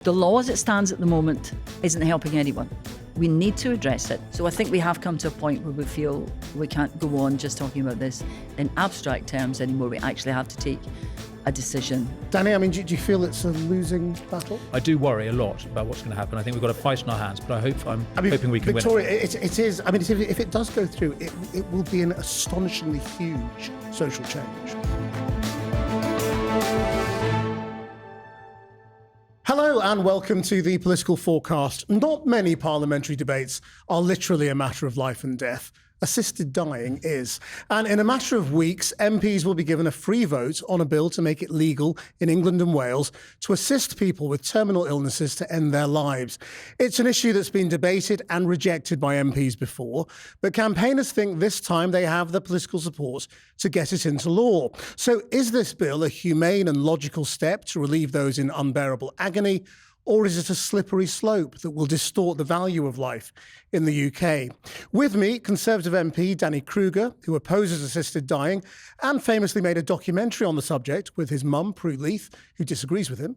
The law as it stands at the moment isn't helping anyone. We need to address it. So I think we have come to a point where we feel we can't go on just talking about this in abstract terms anymore. We actually have to take a decision. Danny, do you feel it's a losing battle? I do worry a lot about what's going to happen. I think we've got a fight in our hands, but I'm hoping we can Victoria, win it is. If it does go through, it will be an astonishingly huge social change. Hello and welcome to the Political Fourcast. Not many parliamentary debates are literally a matter of life and death. Assisted dying is. And in a matter of weeks, MPs will be given a free vote on a bill to make it legal in England and Wales to assist people with terminal illnesses to end their lives. It's an issue that's been debated and rejected by MPs before, but campaigners think this time they have the political support to get it into law. So is this bill a humane and logical step to relieve those in unbearable agony? Or is it a slippery slope that will distort the value of life in the UK? With me, Conservative MP Danny Kruger, who opposes assisted dying and famously made a documentary on the subject with his mum, Prue Leith, who disagrees with him,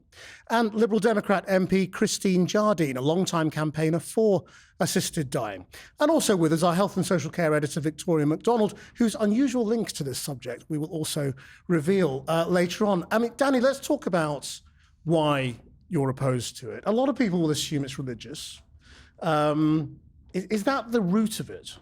and Liberal Democrat MP Christine Jardine, a long-time campaigner for assisted dying. And also with us, our health and social care editor, Victoria MacDonald, whose unusual links to this subject we will also reveal later on. Danny, let's talk about why you're opposed to it. A lot of people will assume it's religious. Is that the root of it?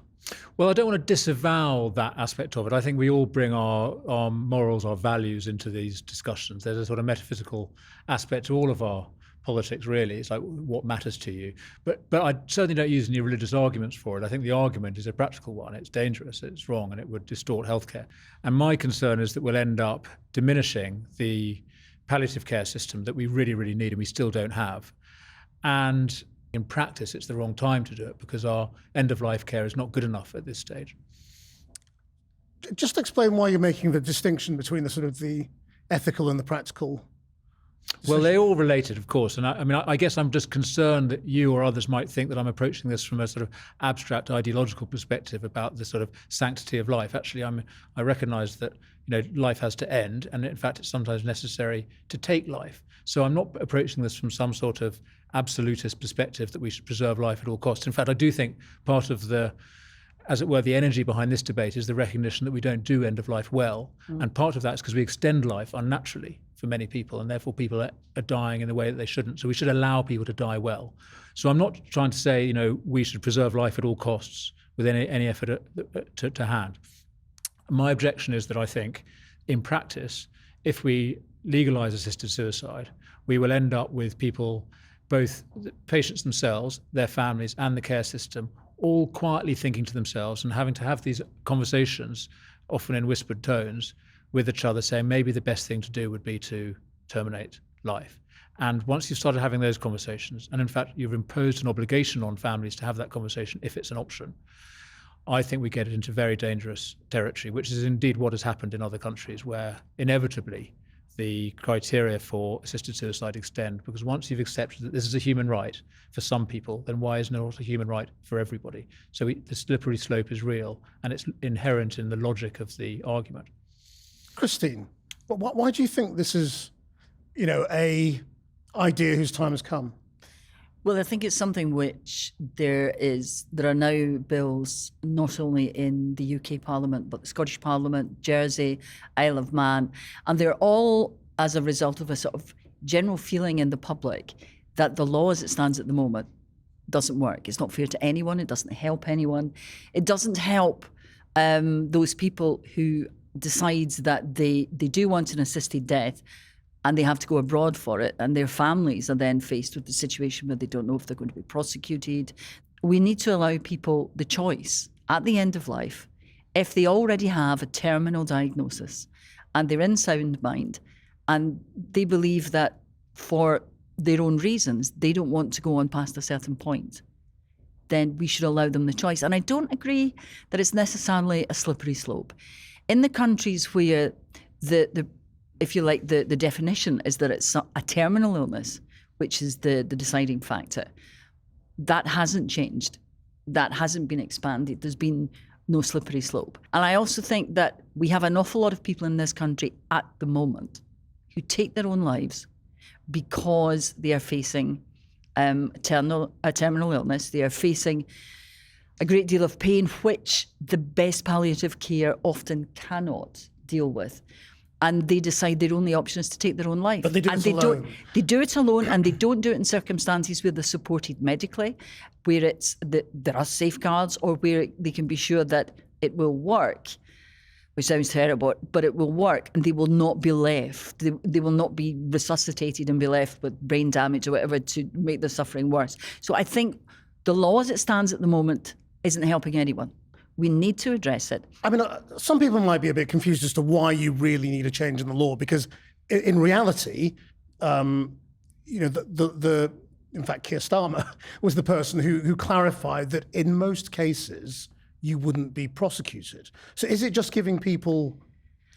Well, I don't want to disavow that aspect of it. I think we all bring our morals, our values into these discussions. There's a sort of metaphysical aspect to all of our politics, really. It's like what matters to you. But I certainly don't use any religious arguments for it. I think the argument is a practical one. It's dangerous, it's wrong, and it would distort healthcare. And my concern is that we'll end up diminishing the palliative care system that we really, really need and we still don't have. And in practice, it's the wrong time to do it because our end-of-life care is not good enough at this stage. Just explain why you're making the distinction between the sort of the ethical and the practical. Well, they're all related, of course. And I guess I'm just concerned that you or others might think that I'm approaching this from a sort of abstract ideological perspective about the sort of sanctity of life. Actually, I recognise that life has to end, and in fact, it's sometimes necessary to take life. So I'm not approaching this from some sort of absolutist perspective that we should preserve life at all costs. In fact, I do think part of the, as it were, the energy behind this debate is the recognition that we don't do end of life well. And part of that is because we extend life unnaturally for many people, and therefore people are dying in a way that they shouldn't. So we should allow people to die well. So I'm not trying to say, we should preserve life at all costs with any effort to hand. My objection is that I think, in practice, if we legalise assisted suicide, we will end up with people, both the patients themselves, their families and the care system, all quietly thinking to themselves and having to have these conversations, often in whispered tones, with each other, saying maybe the best thing to do would be to terminate life. And once you've started having those conversations, and in fact you've imposed an obligation on families to have that conversation if it's an option, I think we get into very dangerous territory, which is indeed what has happened in other countries where inevitably the criteria for assisted suicide extend, because once you've accepted that this is a human right for some people, then why isn't it also a human right for everybody? So the slippery slope is real, and it's inherent in the logic of the argument. Christine, why do you think this is, a idea whose time has come? Well, I think it's something which there are now bills not only in the UK Parliament, but the Scottish Parliament, Jersey, Isle of Man, and they're all as a result of a sort of general feeling in the public that the law as it stands at the moment doesn't work. It's not fair to anyone. It doesn't help anyone. It doesn't help those people who decide that they do want an assisted death and they have to go abroad for it, and their families are then faced with the situation where they don't know if they're going to be prosecuted. We need to allow people the choice at the end of life, if they already have a terminal diagnosis and they're in sound mind and they believe that for their own reasons they don't want to go on past a certain point, then we should allow them the choice. And I don't agree that it's necessarily a slippery slope. In the countries where if you like, the definition is that it's a terminal illness, which is the deciding factor, that hasn't changed. That hasn't been expanded. There's been no slippery slope. And I also think that we have an awful lot of people in this country at the moment who take their own lives because they are facing a terminal illness. They are facing a great deal of pain, which the best palliative care often cannot deal with. And they decide their only option is to take their own life. But they do it alone. They do it alone, and they don't do it in circumstances where they're supported medically, where there are safeguards, or where they can be sure that it will work, which sounds terrible, but it will work, and they will not be left. They will not be resuscitated and be left with brain damage or whatever to make the suffering worse. So I think the law as it stands at the moment isn't helping anyone. We need to address it. I mean, some people might be a bit confused as to why you really need a change in the law, because in reality, in fact, Keir Starmer was the person who clarified that in most cases you wouldn't be prosecuted. So is it just giving people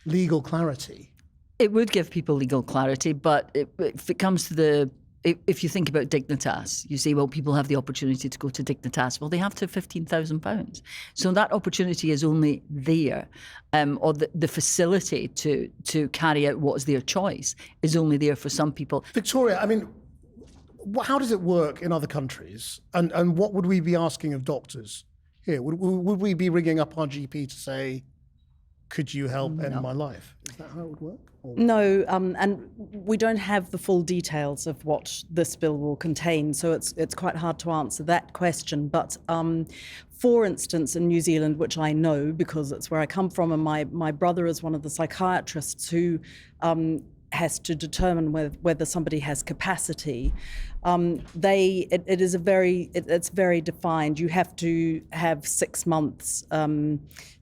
legal clarity? It would give people legal clarity, but if it comes to if you think about Dignitas, you say, well, people have the opportunity to go to Dignitas. Well, they have to have £15,000. So that opportunity is only there, or the facility to carry out what is their choice is only there for some people. Victoria, I mean, how does it work in other countries? And what would we be asking of doctors here? Would we be ringing up our GP to say, could you help end my life? Is that how it would work? No, and we don't have the full details of what this bill will contain, so it's quite hard to answer that question. But for instance, in New Zealand, which I know because it's where I come from, and my brother is one of the psychiatrists who has to determine whether somebody has capacity. It's very defined. You have to have 6 months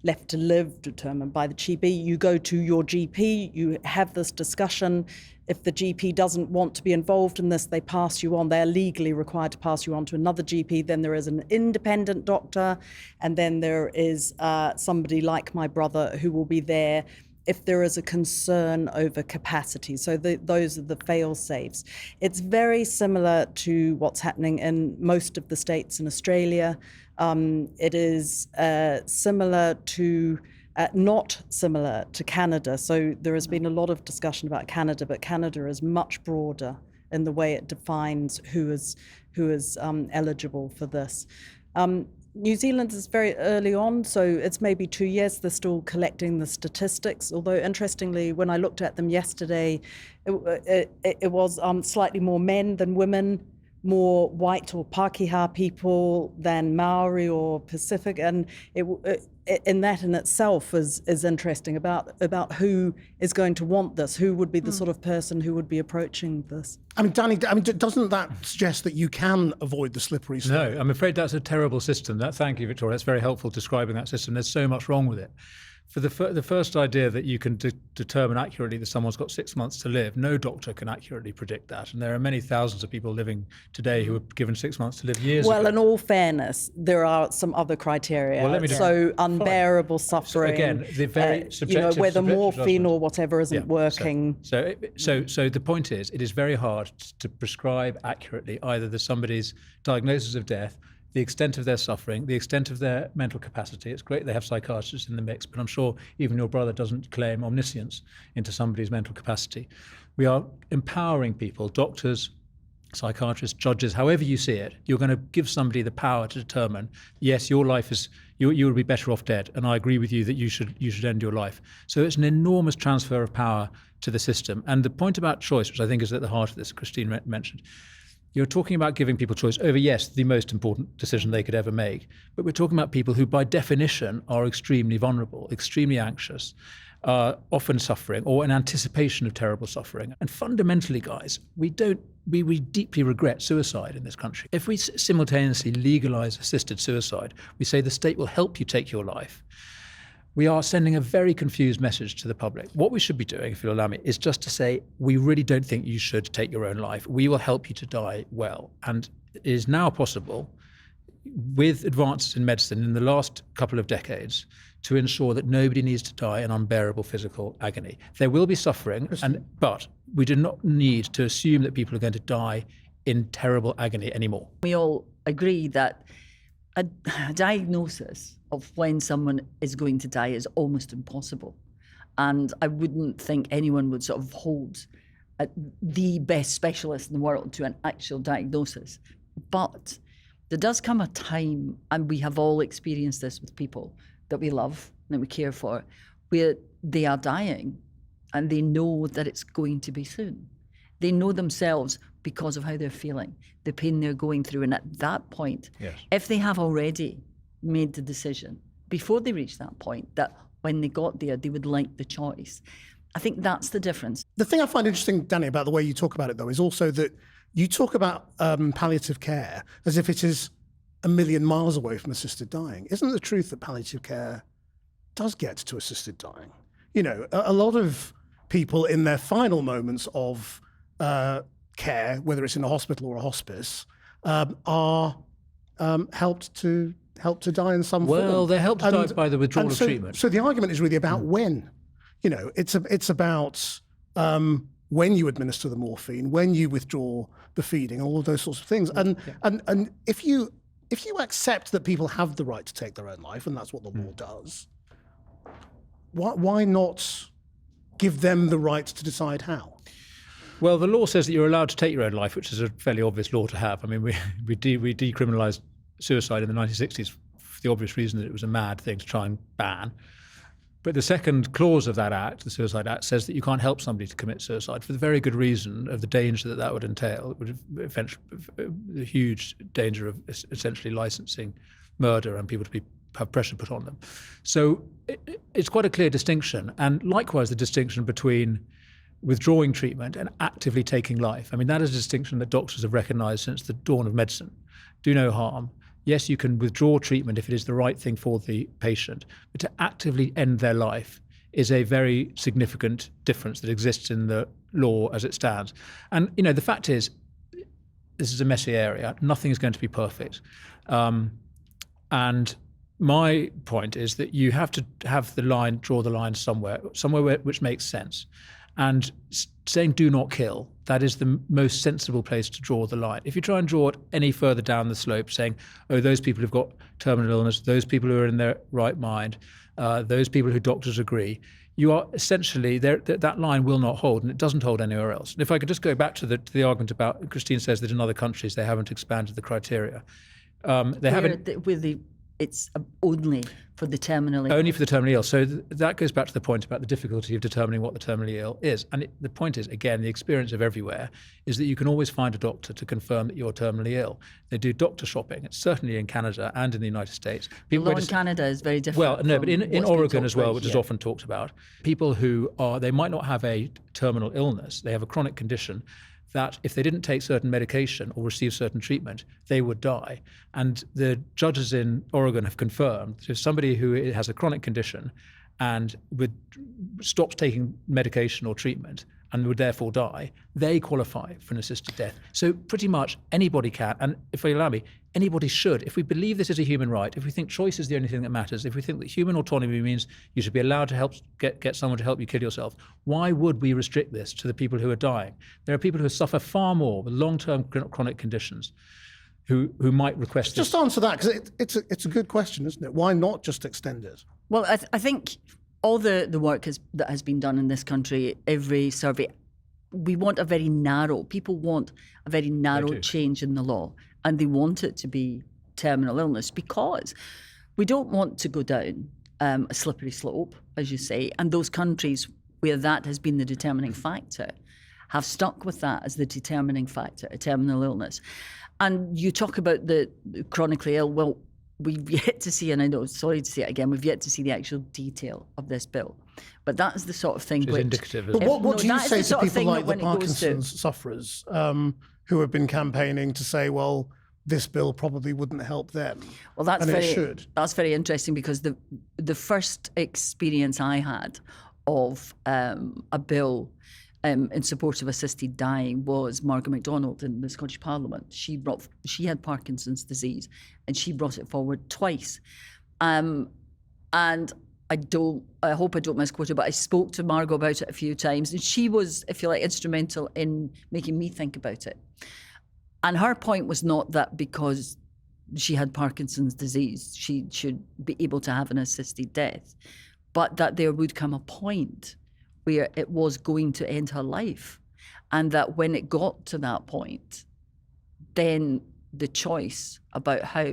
left to live, determined by the GP. You go to your GP, you have this discussion. If the GP doesn't want to be involved in this, they pass you on. They're legally required to pass you on to another GP. Then there is an independent doctor, and then there is somebody like my brother who will be there if there is a concern over capacity. So those are the fail-safes. It's very similar to what's happening in most of the states in Australia. It is similar to, not similar to Canada. So there has been a lot of discussion about Canada, but Canada is much broader in the way it defines who is eligible for this. New Zealand is very early on, so it's maybe 2 years. They're still collecting the statistics, although interestingly, when I looked at them yesterday, it was slightly more men than women, more white or Pākehā people than Maori or Pacific, and in that in itself is interesting about who is going to want this, who would be the sort of person who would be approaching this. I mean, Danny, doesn't that suggest that you can avoid the slippery slope? No, I'm afraid that's a terrible system. Thank you, Victoria. That's very helpful describing that system. There's so much wrong with it. For the first idea that you can determine accurately that someone's got 6 months to live, no doctor can accurately predict that. And there are many thousands of people living today who were given 6 months to live years ago. Well, in all fairness, there are some other criteria. Well, let me so unbearable suffering. So again, the very subjective, whether morphine judgment. or whatever isn't working. So the point is, it is very hard to prescribe accurately either somebody's diagnosis of death, the extent of their suffering, the extent of their mental capacity. It's great they have psychiatrists in the mix, but I'm sure even your brother doesn't claim omniscience into somebody's mental capacity. We are empowering people, doctors, psychiatrists, judges, however you see it. You're going to give somebody the power to determine, yes, your life is, you would be better off dead, and I agree with you that you should end your life. So it's an enormous transfer of power to the system. And the point about choice, which I think is at the heart of this, Christine mentioned, you're talking about giving people choice over, yes, the most important decision they could ever make. But we're talking about people who, by definition, are extremely vulnerable, extremely anxious, often suffering, or in anticipation of terrible suffering. And fundamentally, guys, we deeply regret suicide in this country. If we simultaneously legalise assisted suicide, we say the state will help you take your life. We are sending a very confused message to the public. What we should be doing, if you'll allow me, is just to say, we really don't think you should take your own life. We will help you to die well. And it is now possible, with advances in medicine in the last couple of decades, to ensure that nobody needs to die in unbearable physical agony. There will be suffering, but we do not need to assume that people are going to die in terrible agony anymore. We all agree that a diagnosis of when someone is going to die is almost impossible. And I wouldn't think anyone would sort of hold the best specialist in the world to an actual diagnosis. But there does come a time, and we have all experienced this with people that we love and that we care for, where they are dying and they know that it's going to be soon. They know themselves because of how they're feeling, the pain they're going through. And at that point, Yes. if they have already made the decision before they reach that point that when they got there, they would like the choice, I think that's the difference. The thing I find interesting, Danny, about the way you talk about it, though, is also that you talk about palliative care as if it is a million miles away from assisted dying. Isn't it the truth that palliative care does get to assisted dying? You know, a lot of people in their final moments of care, whether it's in a hospital or a hospice, are helped to die in some form. Well, they're helped to die by the withdrawal of so, treatment. So the argument is really about when. You know, it's about when you administer the morphine, when you withdraw the feeding, all of those sorts of things. And if you accept that people have the right to take their own life, and that's what the law does, why not give them the right to decide how? Well, the law says that you're allowed to take your own life, which is a fairly obvious law to have. I mean, we decriminalised suicide in the 1960s for the obvious reason that it was a mad thing to try and ban. But the second clause of that act, the Suicide Act, says that you can't help somebody to commit suicide for the very good reason of the danger that that would entail. It would the huge danger of essentially licensing murder and people to have pressure put on them. So it's quite a clear distinction. And likewise, the distinction between withdrawing treatment and actively taking life. I mean, that is a distinction that doctors have recognised since the dawn of medicine. Do no harm. Yes, you can withdraw treatment if it is the right thing for the patient, but to actively end their life is a very significant difference that exists in the law as it stands. And, you know, the fact is, this is a messy area. Nothing is going to be perfect. And my point is that you have to have draw the line somewhere which makes sense. And saying do not kill, that is the most sensible place to draw the line. If you try and draw it any further down the slope, saying, oh, those people who've got terminal illness, those people who are in their right mind, those people who doctors agree, you are essentially, that line will not hold, and it doesn't hold anywhere else. And if I could just go back to the argument about, Christine says that in other countries they haven't expanded the criteria. It's only for the terminally ill. Only for the terminally ill. So that goes back to the point about the difficulty of determining what the terminally ill is. And the point is, again, the experience of everywhere is that you can always find a doctor to confirm that you're terminally ill. They do doctor shopping. It's certainly in Canada and in the United States. The law in Canada is very different. Well, no, but in Oregon as well, which is often talked about, people who they might not have a terminal illness, they have a chronic condition, that if they didn't take certain medication or receive certain treatment, they would die. And the judges in Oregon have confirmed that if somebody who has a chronic condition and stops taking medication or treatment and would therefore die, they qualify for an assisted death. So pretty much anybody can, and if you allow me, anybody should. If we believe this is a human right, if we think choice is the only thing that matters, if we think that human autonomy means you should be allowed to help get someone to help you kill yourself, why would we restrict this to the people who are dying? There are people who suffer far more with long-term chronic conditions who might request this. Just answer that, because it's a good question, isn't it? Why not just extend it? Well, I think all the work that has been done in this country, every survey, we want people want a very narrow change in the law, and they want it to be terminal illness because we don't want to go down a slippery slope, as you say, and those countries where that has been the determining factor have stuck with that as the determining factor, a terminal illness. And you talk about the chronically ill, well, we've yet to see, and I know, sorry to say it again, we've yet to see the actual detail of this bill. But that is the sort of thing which is indicative. But what do you say to people like the Parkinson's sufferers who have been campaigning to say, well, this bill probably wouldn't help them? Well, that's very interesting, because the first experience I had of a bill in support of assisted dying was Margaret MacDonald in the Scottish Parliament. She had Parkinson's disease, and she brought it forward twice. And I hope I don't misquote her, but I spoke to Margot about it a few times, and she was, if you like, instrumental in making me think about it. And her point was not that because she had Parkinson's disease, she should be able to have an assisted death, but that there would come a point where it was going to end her life. And that when it got to that point, then the choice about how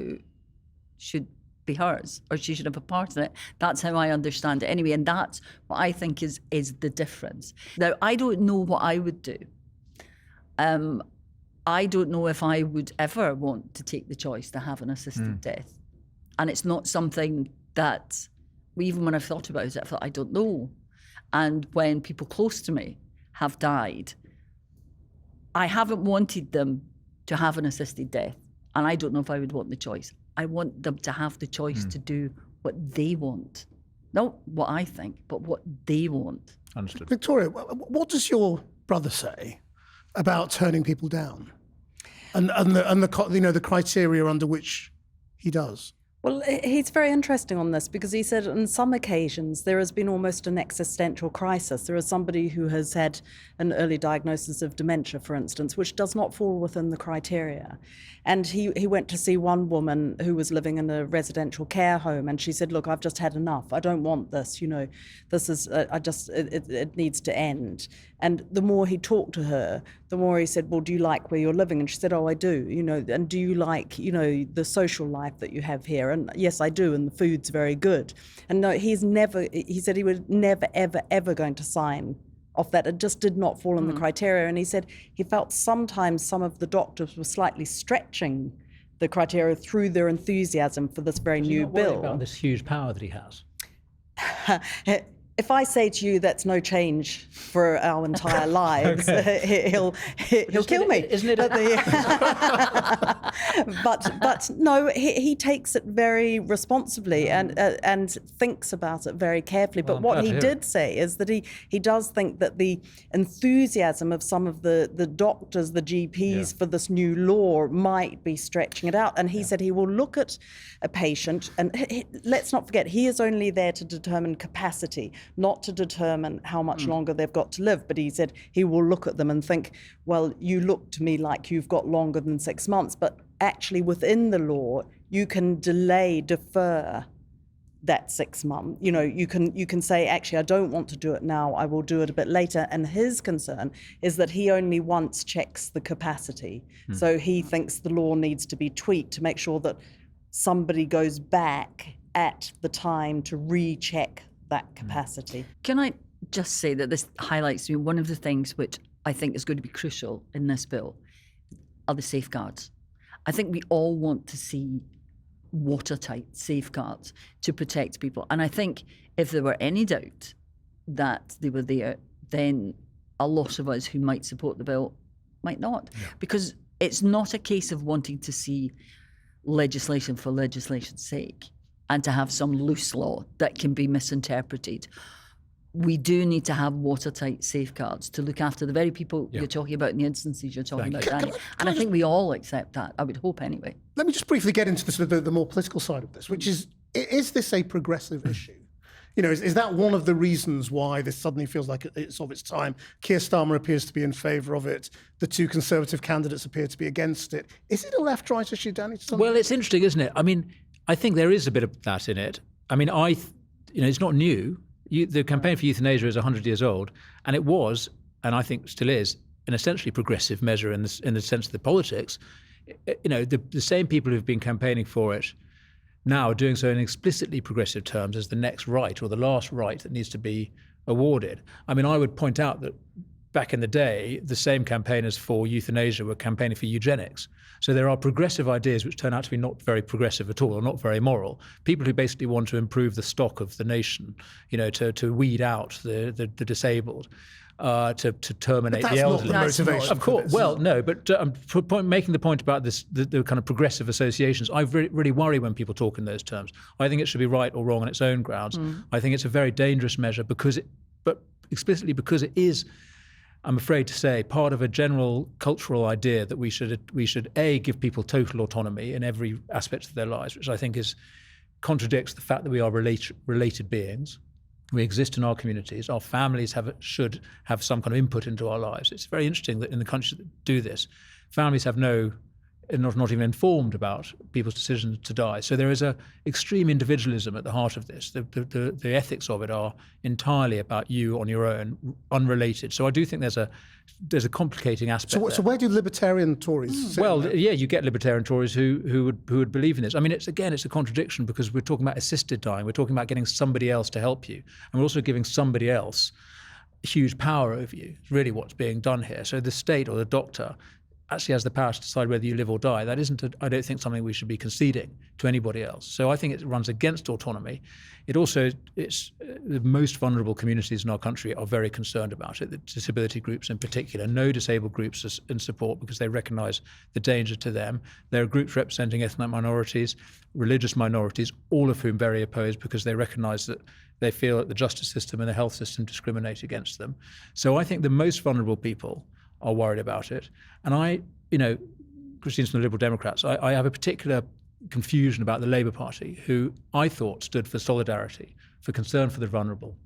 should be hers, or she should have a part in it. That's how I understand it anyway. And that's what I think is the difference. Now, I don't know what I would do. I don't know if I would ever want to take the choice to have an assisted death. And it's not something that, even when I've thought about it, I thought, I don't know. And when people close to me have died, I haven't wanted them to have an assisted death. And I don't know if I would want the choice. I want them to have the choice to do what they want. Not what I think, but what they want. Understood. Victoria, what does your brother say about turning people down, and the criteria under which he does? Well, he's very interesting on this because he said on some occasions there has been almost an existential crisis. There is somebody who has had an early diagnosis of dementia, for instance, which does not fall within the criteria. And he went to see one woman who was living in a residential care home, and she said, look, I've just had enough. I don't want this, this is, it needs to end. And the more he talked to her, the more he said, well, do you like where you're living? And she said, oh, I do, and do you like, the social life that you have here? And yes, I do, and the food's very good. And no, he said he was never, ever, ever going to sign off that. It just did not fall in the criteria. And he said he felt sometimes some of the doctors were slightly stretching the criteria through their enthusiasm for this very new bill. About this huge power that he has. If I say to you that's no change for our entire lives, he'll kill me. Isn't it? But no, he takes it very responsibly and thinks about it very carefully. But what he did say is that he does think that the enthusiasm of some of the doctors, the GPs for this new law might be stretching it out. And he said he will look at a patient, and let's not forget, he is only there to determine capacity, not to determine how much longer they've got to live. But he said he will look at them and think, well, you look to me like you've got longer than 6 months, but actually within the law, you can defer that 6 months. You can say, actually, I don't want to do it now, I will do it a bit later. And his concern is that he only once checks the capacity. So he thinks the law needs to be tweaked to make sure that somebody goes back at the time to recheck that capacity. Can I just say that this highlights to me one of the things which I think is going to be crucial in this bill are the safeguards. I think we all want to see watertight safeguards to protect people. And I think if there were any doubt that they were there, then a lot of us who might support the bill might not. Yeah. Because it's not a case of wanting to see legislation for legislation's sake and to have some loose law that can be misinterpreted. We do need to have watertight safeguards to look after the very people you're talking about in the instances you're talking about, Danny. And I think we all accept that, I would hope anyway. Let me just briefly get into the more political side of this, which is this a progressive issue? Is that one of the reasons why this suddenly feels like it's of its time? Keir Starmer appears to be in favour of it. The two Conservative candidates appear to be against it. Is it a left-right issue, Danny? Well, it's interesting, isn't it? I mean, I think there is a bit of that in it. I mean, it's not new. The campaign for euthanasia is 100 years old, and it was, and I think still is, an essentially progressive measure in the sense of the politics. The same people who've been campaigning for it now are doing so in explicitly progressive terms as the next right or the last right that needs to be awarded. I mean, I would point out that back in the day, the same campaigners for euthanasia were campaigning for eugenics. So there are progressive ideas which turn out to be not very progressive at all, or not very moral. People who basically want to improve the stock of the nation, to weed out the disabled, to terminate the elderly. That's not the motivation. Of course. Well, no, but I'm making the point about this, the kind of progressive associations. I really worry when people talk in those terms. I think it should be right or wrong on its own grounds. I think it's a very dangerous measure but explicitly because it is, I'm afraid to say, part of a general cultural idea that we should give people total autonomy in every aspect of their lives, which I think contradicts the fact that we are related beings. We exist in our communities. Our families should have some kind of input into our lives. It's very interesting that in the countries that do this, families have no not even informed about people's decisions to die. So there is a extreme individualism at the heart of this. The ethics of it are entirely about you on your own, unrelated. So I do think there's a complicating aspect. So where do libertarian Tories sit? Well, yeah, you get libertarian Tories who would believe in this. I mean, it's a contradiction, because we're talking about assisted dying. We're talking about getting somebody else to help you, and we're also giving somebody else huge power over you. It's really what's being done here. So the state or the doctor actually has the power to decide whether you live or die. That isn't, I don't think, something we should be conceding to anybody else. So I think it runs against autonomy. It's the most vulnerable communities in our country are very concerned about it, the disability groups in particular. No disabled groups are in support because they recognise the danger to them. There are groups representing ethnic minorities, religious minorities, all of whom very opposed, because they recognise that they feel that the justice system and the health system discriminate against them. So I think the most vulnerable people are worried about it. And Christine's from the Liberal Democrats, I have a particular confusion about the Labour Party, who I thought stood for solidarity, for concern for the vulnerable,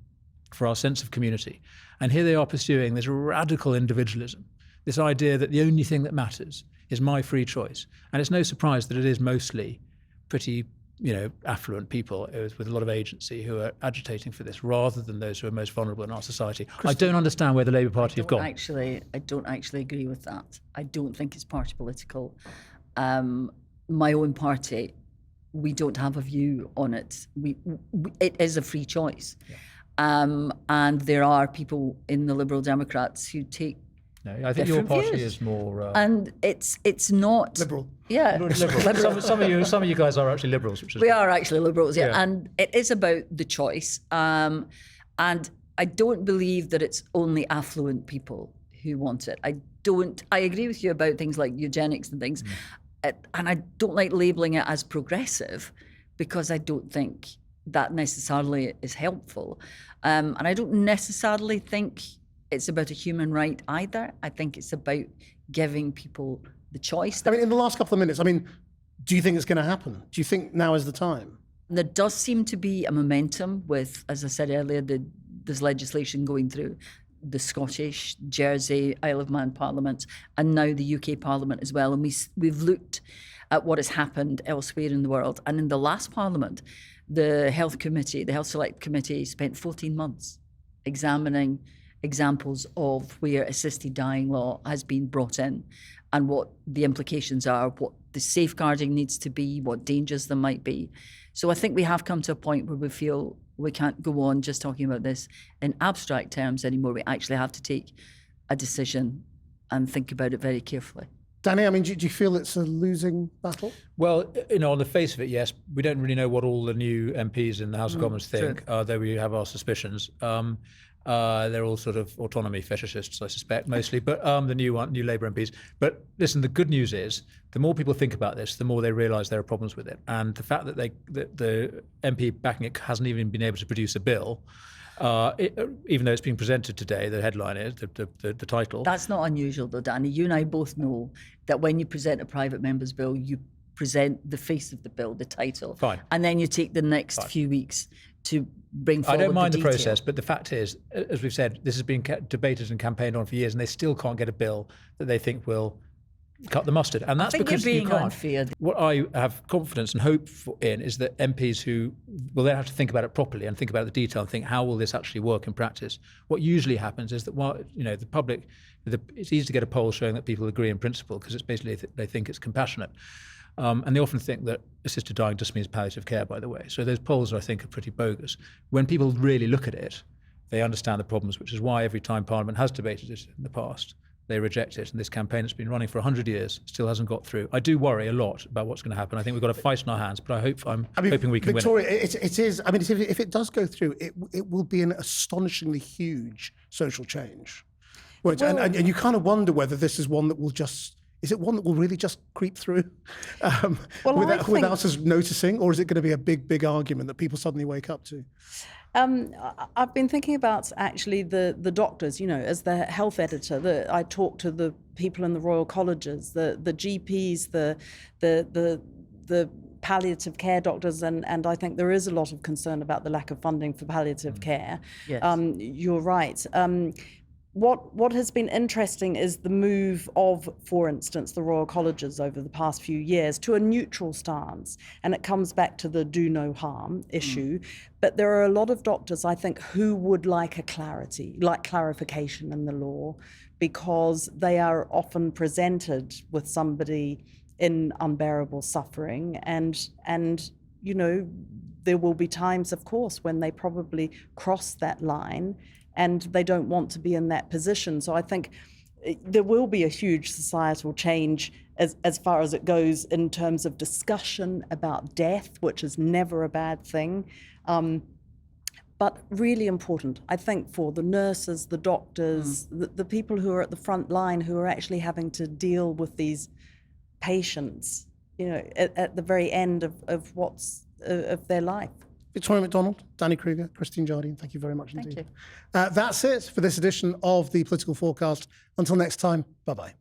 for our sense of community. And here they are pursuing this radical individualism, this idea that the only thing that matters is my free choice. And it's no surprise that it is mostly pretty affluent people with a lot of agency who are agitating for this, rather than those who are most vulnerable in our society. I don't understand where the Labour Party have gone. I don't actually agree with that. I don't think it's party political. My own party, we don't have a view on it. It is a free choice. Yeah. And there are people in the Liberal Democrats who take I think your party is more... and it's not... Liberal. Yeah. Liberal. Some of you guys are actually liberals. Which is we are actually liberals, yeah. And it is about the choice. And I don't believe that it's only affluent people who want it. I agree with you about things like eugenics and things. And I don't like labelling it as progressive, because I don't think that necessarily is helpful. And I don't necessarily think it's about a human right either. I think it's about giving people the choice. I mean, in the last couple of minutes, do you think it's going to happen? Do you think now is the time? There does seem to be a momentum with, as I said earlier, there's legislation going through the Scottish, Jersey, Isle of Man Parliament, and now the UK Parliament as well. And we've looked at what has happened elsewhere in the world. And in the last Parliament, the Health Select Committee spent 14 months examining examples of where assisted dying law has been brought in and what the implications are, what the safeguarding needs to be, what dangers there might be. So I think we have come to a point where we feel we can't go on just talking about this in abstract terms anymore. We actually have to take a decision and think about it very carefully. Danny, do you feel it's a losing battle? Well, on the face of it, yes. We don't really know what all the new MPs in the House of Commons think, though we have our suspicions. They're all sort of autonomy fetishists, I suspect, mostly, but the new Labour MPs. But listen, the good news is, the more people think about this, the more they realise there are problems with it. And the fact that the MP backing it hasn't even been able to produce a bill, even though it's being presented today, the headline is, the title. That's not unusual though, Danny. You and I both know that when you present a private member's bill, you present the face of the bill, the title. Fine. And then you take the next few weeks to bring forward I don't mind the detail. process, but the fact is, as we've said, this has been debated and campaigned on for years, and they still can't get a bill that they think will cut the mustard. And that's because you're you being can't. Unfair. What I have confidence and hope in is that MPs who will then have to think about it properly and think about the detail and think, how will this actually work in practice? What usually happens is that the public, it's easy to get a poll showing that people agree in principle, because it's basically they think it's compassionate. And they often think that assisted dying just means palliative care, by the way. So those polls, I think, are pretty bogus. When people really look at it, they understand the problems, which is why every time Parliament has debated it in the past, they reject it. And this campaign has been running for 100 years, still hasn't got through. I do worry a lot about what's going to happen. I think we've got a fight in our hands, but I'm hoping we can Victoria, win it. it is. If it does go through, it will be an astonishingly huge social change. And you kind of wonder whether this is one that will just... Is it one that will really just creep through without us noticing, or is it going to be a big, big argument that people suddenly wake up to? I've been thinking about actually the doctors, as the health editor, I talk to the people in the Royal Colleges, the GPs, the palliative care doctors, and I think there is a lot of concern about the lack of funding for palliative care. Yes. You're right. what has been interesting is the move of, for instance, the Royal Colleges over the past few years to a neutral stance. And it comes back to the do no harm issue. But there are a lot of doctors, I think, who would like clarification in the law, because they are often presented with somebody in unbearable suffering. And you know, there will be times, of course, when they probably cross that line, and they don't want to be in that position. So I think there will be a huge societal change as far as it goes in terms of discussion about death, which is never a bad thing. But really important, I think, for the nurses, the doctors, the people who are at the front line, who are actually having to deal with these patients, you know, at the very end of their life. Victoria MacDonald, Danny Kruger, Christine Jardine, thank you very much indeed. Thank you. That's it for this edition of the Political Forecast. Until next time, bye-bye.